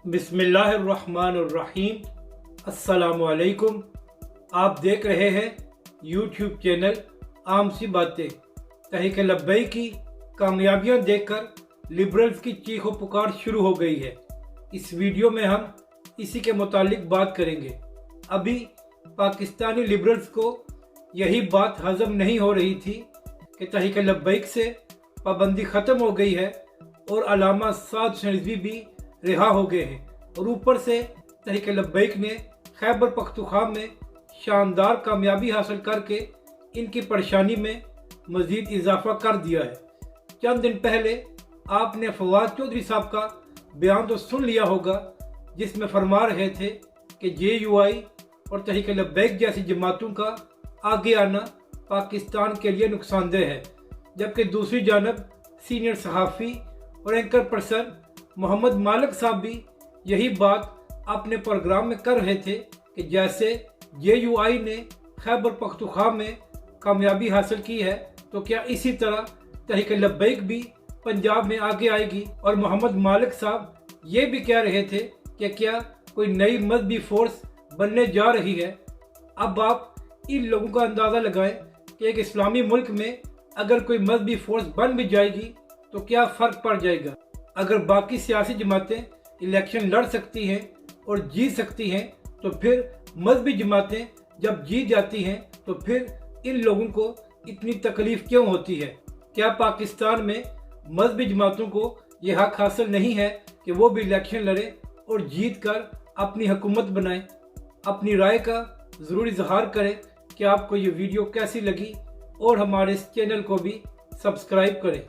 बिस्मिल्लाहिर्रहमानिर्रहीम। अस्सलामुअलैकुम। आप देख रहे हैं यूट्यूब चैनल आम सी बातें। तहरीक लब्बैक की कामयाबियां देखकर लिबरल्स की चीखो पुकार शुरू हो गई है। इस वीडियो में हम इसी के मुतालिक बात करेंगे। अभी पाकिस्तानी लिबरल्स को यही बात हजम नहीं हो रही थी कि तहरीक लब्बैक से पाबंदी ख़त्म हो गई है और अलामा साद रिजवी भी रिहा हो गए हैं, और ऊपर से तहरीक लब्बैक ने खैबर पख्तूनख्वा में शानदार कामयाबी हासिल करके इनकी परेशानी में मज़ीद इजाफा कर दिया है। चंद दिन पहले आपने फवाद चौधरी साहब का बयान तो सुन लिया होगा, जिसमें फरमा रहे थे कि JUI और तहरीक लब्बैक जैसी जमातों का आगे आना पाकिस्तान के लिए नुकसानदेह है। जबकि दूसरी जानब सीनियर सहाफ़ी और एंकर पर्सन मोहम्मद मालिक साहब भी यही बात अपने प्रोग्राम में कर रहे थे कि जैसे JUI ने खैबर पख्तूनख्वा में कामयाबी हासिल की है, तो क्या इसी तरह तहरीक लब्बैक भी पंजाब में आगे आएगी। और मोहम्मद मालिक साहब ये भी कह रहे थे कि क्या कोई नई मजहबी फोर्स बनने जा रही है। अब आप इन लोगों का अंदाज़ा लगाएं कि एक इस्लामी मुल्क में अगर कोई मजहबी फोर्स बन भी जाएगी तो क्या फ़र्क पड़ जाएगा। अगर बाकी सियासी जमातें इलेक्शन लड़ सकती हैं और जीत सकती हैं, तो फिर मजहबी जमातें जब जीत जाती हैं तो फिर इन लोगों को इतनी तकलीफ क्यों होती है। क्या पाकिस्तान में मजहबी जमातों को यह हक हासिल नहीं है कि वो भी इलेक्शन लड़े और जीत कर अपनी हुकूमत बनाएं। अपनी राय का ज़रूर इजहार करें कि आपको ये वीडियो कैसी लगी, और हमारे इस चैनल को भी सब्सक्राइब करें।